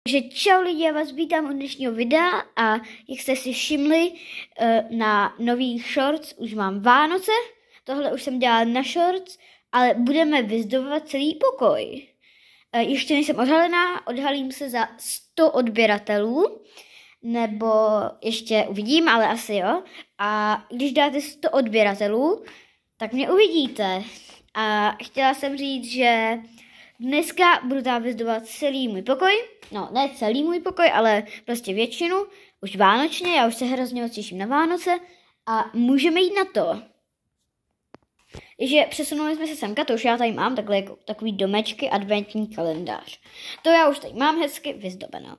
Takže čau lidi, já vás vítám u dnešního videa a jak jste si všimli na nových shorts už mám Vánoce. Tohle už jsem dělala na shorts, ale budeme vyzdobovat celý pokoj. Ještě nejsem odhalená, odhalím se za 100 odběratelů, nebo ještě uvidím, ale asi jo. A když dáte 100 odběratelů, tak mě uvidíte. A chtěla jsem říct, že dneska budu tam vyzdobovat celý můj pokoj. No, ne celý můj pokoj, ale prostě většinu. Už vánočně, já už se hrozně moc těším na Vánoce. A můžeme jít na to. Takže přesunuli jsme se semka, to už já tady mám, takhle jako takový domečky, adventní kalendář. To já už tady mám hezky vyzdobeno.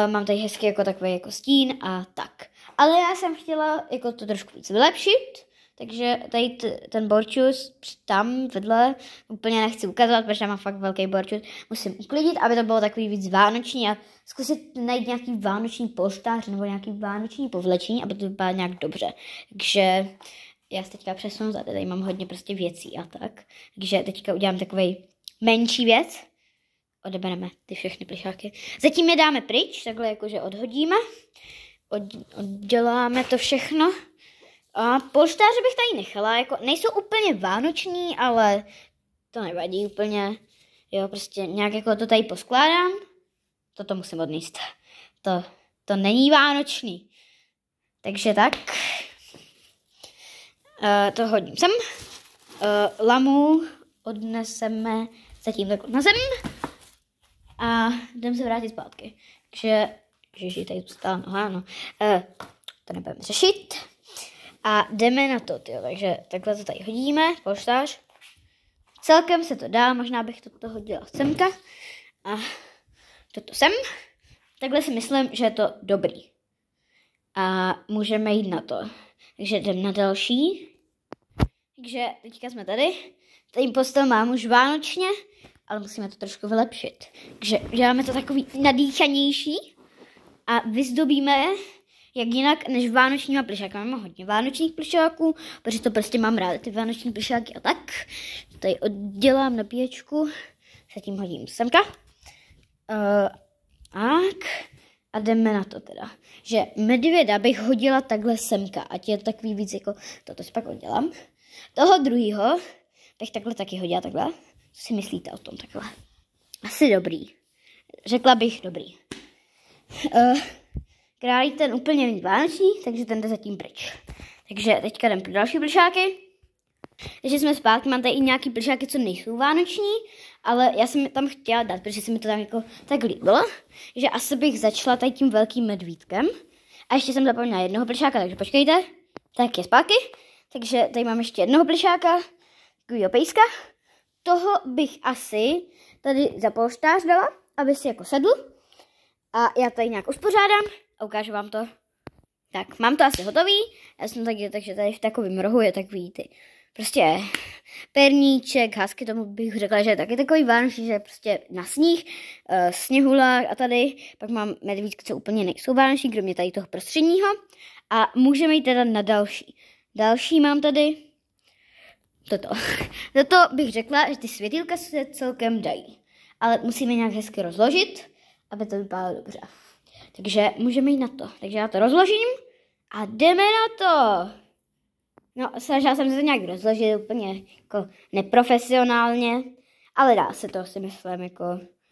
Mám tady hezky jako takový jako stín a tak. Ale já jsem chtěla jako to trošku víc vylepšit. Takže tady ten borčus tam vedle úplně nechci ukazovat, protože tam mám fakt velký borčus. Musím uklidit, aby to bylo takový víc vánoční a zkusit najít nějaký vánoční polštář nebo nějaký vánoční povlečení, aby to vypadalo nějak dobře. Takže já se teďka přesunu, tady mám hodně prostě věcí a tak. Takže teďka udělám takovej menší věc. Odebereme ty všechny plišáky. Zatím je dáme pryč, takhle jakože odhodíme. Odděláme to všechno. A polštáře bych tady nechala, jako nejsou úplně vánoční, ale to nevadí úplně. Jo, prostě nějak jako to tady poskládám. Toto musím odníst. To není vánoční. Takže tak. To hodím sem. Lamu odneseme zatím takhle na zem. A jdeme se vrátit zpátky. Takže, ježiši, tady zůstala noha, no. To nebudeme řešit. A jdeme na to, tyjo. Takže takhle to tady hodíme, polštář. Celkem se to dá, možná bych to hodila semka. A toto sem. Takhle si myslím, že je to dobrý. A můžeme jít na to. Takže jdeme na další. Takže teďka jsme tady. Tady postel mám už vánočně, ale musíme to trošku vylepšit. Takže děláme to takový nadýchanější a vyzdobíme jak jinak než vánočníma plišáky. Mám hodně vánočních plišáků, protože to prostě mám rád, ty vánoční plišáky a tak. Tady oddělám nabíječku, se tím hodím semka. Tak. A jdeme na to teda. Že medvěda bych hodila takhle semka, ať je to takový víc jako, toto si pak oddělám. Toho druhýho bych takhle taky hodila takhle. Co si myslíte o tom takhle? Asi dobrý. Řekla bych dobrý. Králík ten úplně není vánoční, takže ten jde zatím pryč. Takže teďka jdem pro další plišáky. Takže jsme zpátky, mám tady i nějaký plišáky, co nejsou vánoční, ale já jsem je tam chtěla dát, protože se mi to tam jako tak líbilo, že asi bych začala tady tím velkým medvídkem. A ještě jsem zapomněla jednoho plišáka, takže počkejte. Tak je zpátky. Takže tady mám ještě jednoho plišáka, takovýho pejska. Toho bych asi tady za polštář dala, aby si jako sedl. A já tady nějak uspořádám a ukážu vám to. Tak, mám to asi hotový. Já jsem taky, takže tady v takovém rohu je takový ty prostě perníček, hásky, tomu bych řekla, že je taky takový vánoční, že je prostě na sníh, sněhulák a tady. Pak mám medvídky, co úplně nejsou vánoční, kromě tady toho prostředního. A můžeme jít teda na další. Další mám tady toto. Toto bych řekla, že ty světýlka se celkem dají. Ale musíme nějak hezky rozložit, aby to vypadalo dobře. Takže můžeme jít na to. Takže já to rozložím a jdeme na to. No, snažila jsem se to nějak rozložit úplně jako neprofesionálně, ale dá se to, si myslím, jako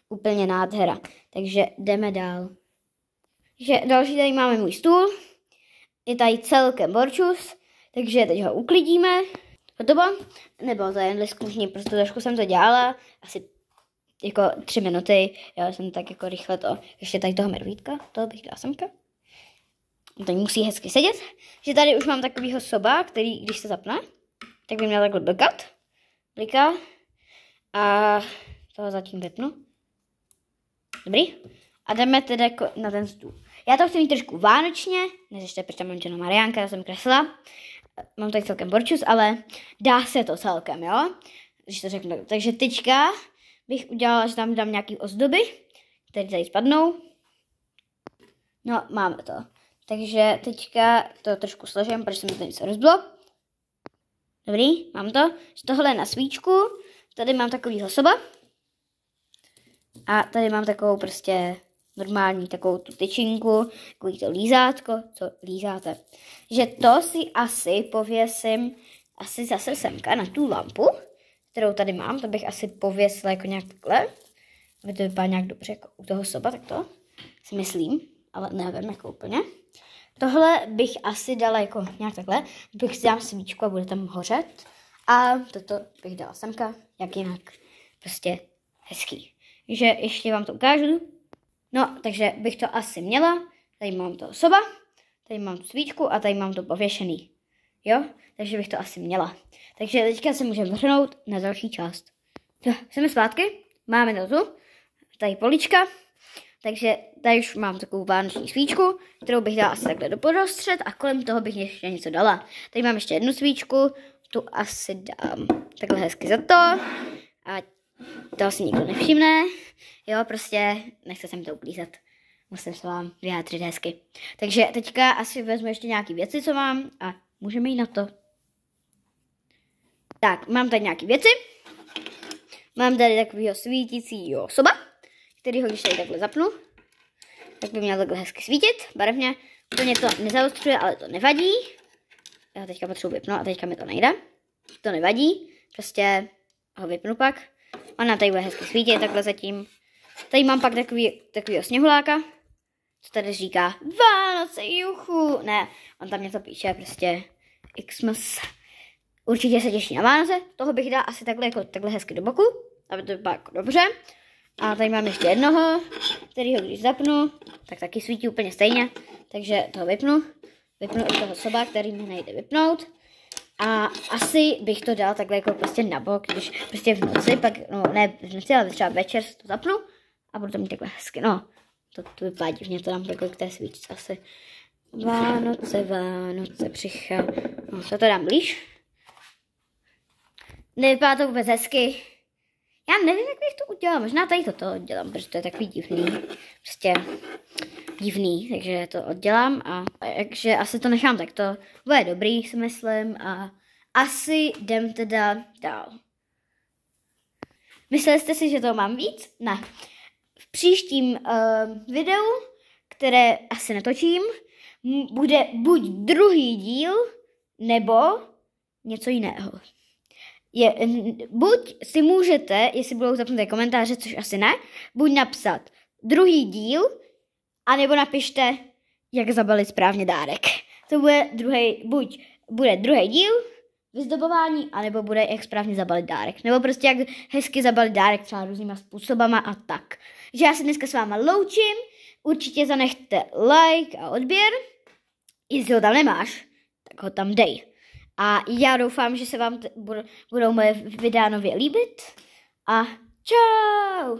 úplně nádhera. Takže jdeme dál. Takže další tady máme můj stůl. Je tady celkem borčus, takže teď ho uklidíme. Hotovo? Nebylo to jen zkušení, prostě trošku jsem to dělala. Asi jako 3 minuty, já jsem tak jako rychle to, ještě tady toho medvídka, toho bych dala semka. Tady musí hezky sedět, že tady už mám takovýho soba, který když se zapne, tak by měl takhle bliká a toho zatím vypnu. Dobrý? A jdeme teda jako na ten stůl. Já to chci mít trošku vánočně, neřešte, proč tam mám Jana Mariánka, já jsem kreslila. Mám tady celkem borčus, ale dá se to celkem, jo? Když to řeknu. Takže teďka bych udělala, že tam dám nějaký ozdoby, které tady spadnou. No, máme to. Takže teďka to trošku složím, protože se mi to něco rozbilo. Dobrý, mám to. Tohle je na svíčku. Tady mám takovýho soba. A tady mám takovou prostě normální takovou tu tyčinku, takový to lízátko, co lízáte. Že to si asi pověsím asi zase semka na tu lampu, kterou tady mám, to bych asi pověsila jako nějak takhle, aby to vypadá nějak dobře jako u toho soba, tak to si myslím, ale nevím jako úplně. Tohle bych asi dala jako nějak takhle, bych si dám svíčku a bude tam hořet. A toto bych dala semka, jak jinak, prostě hezký. Takže ještě vám to ukážu. No, takže bych to asi měla. Tady mám to soba, tady mám tu svíčku a tady mám to pověšený. Jo, takže bych to asi měla. Takže teďka se můžeme vrhnout na další část. Jsme zpátky, máme to tu, tady polička. Takže tady už mám takovou vánoční svíčku, kterou bych dala asi takhle do prostřed a kolem toho bych ještě něco dala. Tady mám ještě jednu svíčku, tu asi dám takhle hezky za to a to asi nikdo nevšimne. Jo, prostě nechce se mi to uklízet. Musím se vám vyjádřit hezky. Takže teďka asi vezmu ještě nějaké věci, co mám a můžeme jít na to. Tak, mám tady nějaké věci. Mám tady takovýho svítícího soba, kterýho když tady takhle zapnu, tak by měl takhle hezky svítit, barevně. Úplně to nezaostřuje, ale to nevadí. Já teďka potřebuji vypnout a teďka mi to nejde. To nevadí, prostě ho vypnu pak. Ona tady bude hezky svítit, takhle zatím. Tady mám pak takovýho sněhuláka, co tady říká Vánoce, juchu. Ne, on tam něco píše, prostě Xmas. Určitě se těší na Vánoce. Toho bych dala asi takhle hezky do boku, aby to vypadalo jako dobře. A tady mám ještě jednoho, kterýho když zapnu, tak taky svítí úplně stejně. Takže toho vypnu i toho soba, který mi nejde vypnout. A asi bych to dal takhle jako prostě na bok, když prostě v noci, pak, no ne v noci, ale třeba večer to zapnu a budu to mít takhle hezky, no. To vypadá divně, to dám takhle k té svíčce asi. Vánoce přichází. No, to dám blíž. Nevypadá to vůbec hezky. Já nevím, jak bych to udělala, možná tady toto oddělám, protože to je takový divný, prostě divný, takže to oddělám a takže asi to nechám takto, bude dobrý, si myslím a asi jdem teda dál. Mysleli jste si, že to mám víc? Ne. V příštím videu, které asi netočím, bude buď druhý díl, nebo něco jiného. Buď si můžete, jestli budou zapnuté komentáře, což asi ne, buď napsat druhý díl, anebo napište, jak zabalit správně dárek. To bude buď bude druhý díl, vyzdobování, anebo bude jak správně zabalit dárek. Nebo prostě jak hezky zabalit dárek třeba různýma způsobama a tak. Takže já se dneska s váma loučím, určitě zanechte like a odběr. Jestli ho tam nemáš, tak ho tam dej. A já doufám, že se vám budou moje videa nově líbit. A čau!